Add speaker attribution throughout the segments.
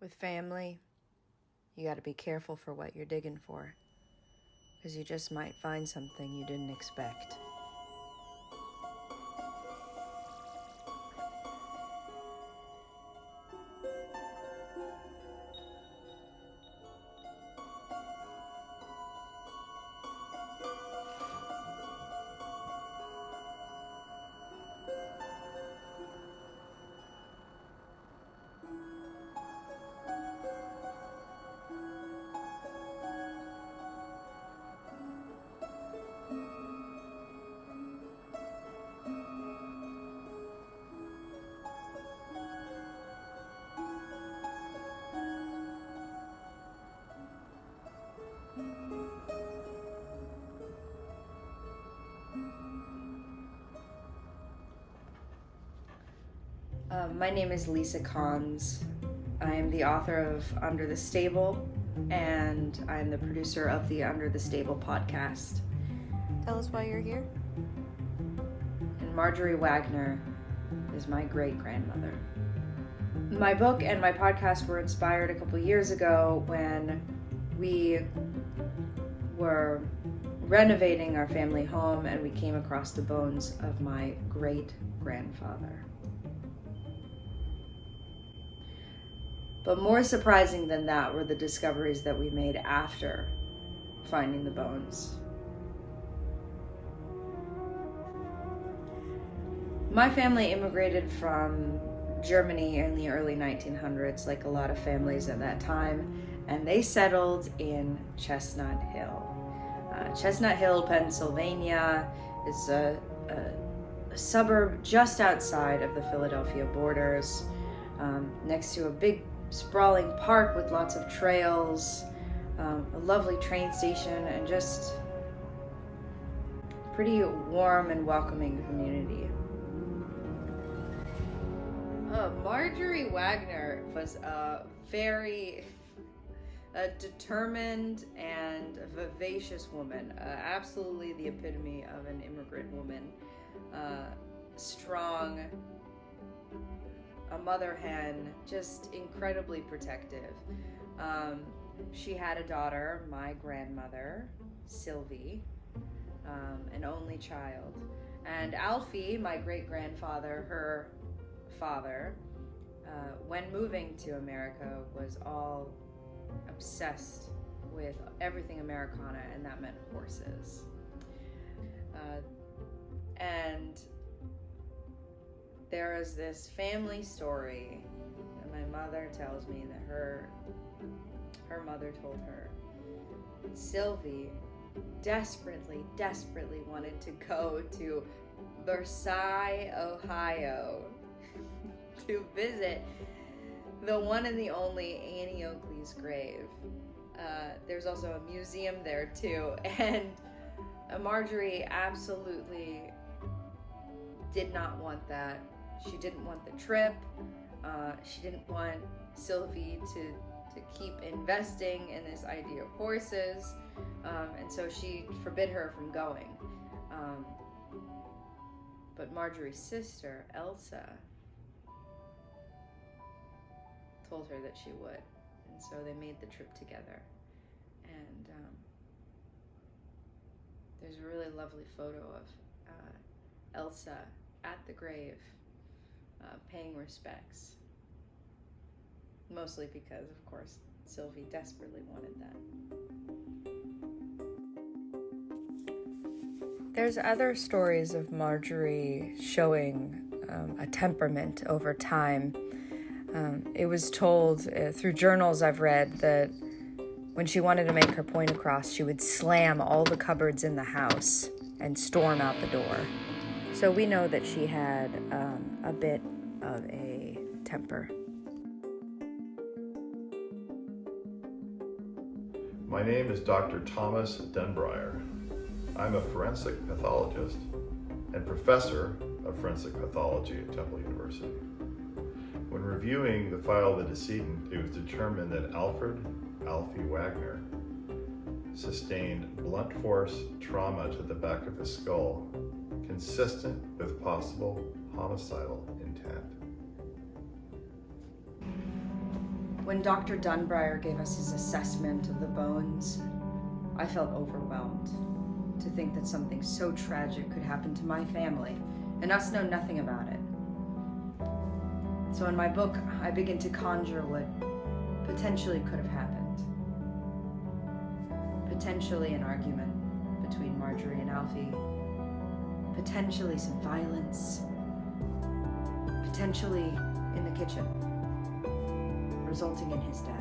Speaker 1: With family, you gotta be careful for what you're digging for, because you just might find something you didn't expect. My name is Lisa Konz. I am the author of Under the Stable, and I'm the producer of the Under the Stable podcast. Tell us why you're here. And Marjorie Wagner is my great-grandmother. My book and my podcast were inspired a couple years ago when we were renovating our family home and we came across the bones of my great-grandfather. But more surprising than that were the discoveries that we made after finding the bones. My family immigrated from Germany in the early 1900s, like a lot of families at that time, and they settled in Chestnut Hill. Chestnut Hill, Pennsylvania is a suburb just outside of the Philadelphia borders, next to a big sprawling park with lots of trails, a lovely train station, and just pretty warm and welcoming community. Marjorie Wagner was a very determined and vivacious woman, absolutely the epitome of an immigrant woman, strong, a mother hen, just incredibly protective. She had a daughter, my grandmother, Sylvie, an only child. And Alfie, my great-grandfather, her father, when moving to America, was all obsessed with everything Americana, and that meant horses. And there is this family story that my mother tells me that her mother told her. Sylvie desperately wanted to go to Versailles, Ohio to visit the one and the only Annie Oakley's grave. There's also a museum there too, and Marjorie absolutely did not want that. She didn't want the trip. She didn't want Sylvie to keep investing in this idea of horses, and so she forbid her from going. But Marjorie's sister, Elsa, told her that she would, and so they made the trip together. And there's a really lovely photo of Elsa at the grave, paying respects. Mostly because, of course, Sylvie desperately wanted that. There's other stories of Marjorie showing a temperament over time. It was told through journals I've read that when she wanted to make her point across, she would slam all the cupboards in the house and storm out the door. So we know that she had a bit of a temper.
Speaker 2: My name is Dr. Thomas Denbreier. I'm a forensic pathologist and professor of forensic pathology at Temple University. When reviewing the file of the decedent, it was determined that Alfie Wagner sustained blunt force trauma to the back of his skull, consistent with possible homicidal intent.
Speaker 1: When Dr. Dunbrier gave us his assessment of the bones, I felt overwhelmed to think that something so tragic could happen to my family and us know nothing about it. So in my book, I begin to conjure what potentially could have happened. Potentially an argument between Marjorie and Alfie. Potentially some violence. Potentially in the kitchen, resulting in his death.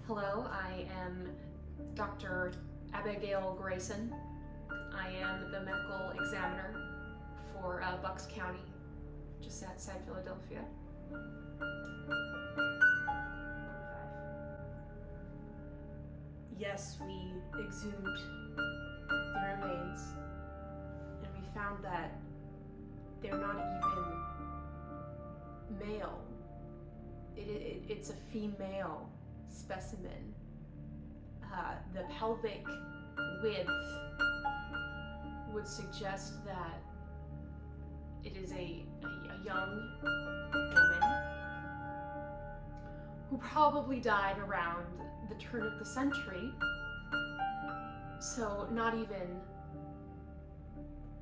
Speaker 3: Hello, I am Dr. Abigail Grayson. I am the medical examiner for Bucks County, just outside Philadelphia. Yes, we exhumed the remains, and we found that they're not even male. It's a female specimen. The pelvic width would suggest that it is a young woman who probably died around the turn of the century, so not even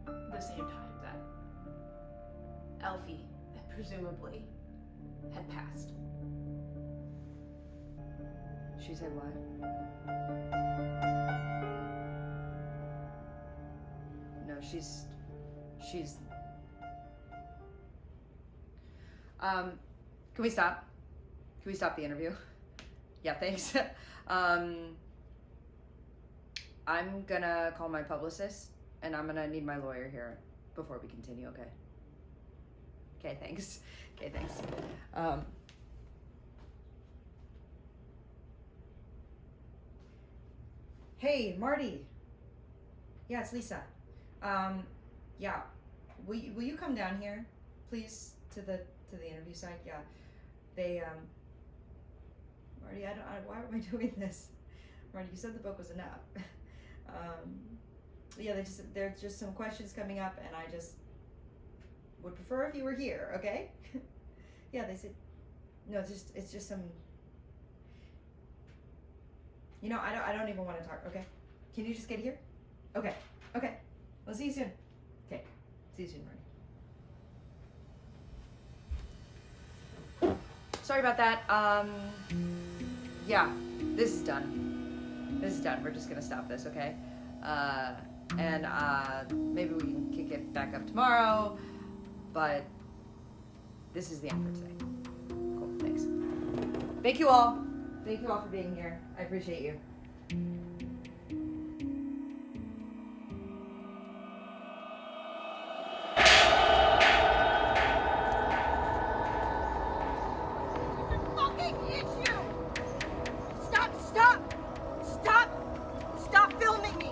Speaker 3: the same time that Alfie presumably had passed.
Speaker 1: She said what? No, she's... Can we stop? Can we stop the interview? Yeah, thanks. I'm gonna call my publicist, and I'm gonna need my lawyer here before we continue, okay? Okay, thanks. Okay, thanks. Hey, Marty. Yeah, it's Lisa. Yeah. Will you come down here, please, to the interview site? Yeah. They Marty, why am I doing this? Marty, you said the book was enough. Yeah, there's just some questions coming up, and I just would prefer if you were here, okay? Yeah, they said no, it's just some. You know, I don't even want to talk, okay? Can you just get here? Okay. We'll see you soon. Okay. See you soon, Marty. Sorry about that. Yeah, this is done. We're just gonna stop this, okay? And maybe we can kick it back up tomorrow, but this is the end for today. Cool, thanks. Thank you all for being here. I appreciate you.
Speaker 4: Fucking issue! Stop filming me!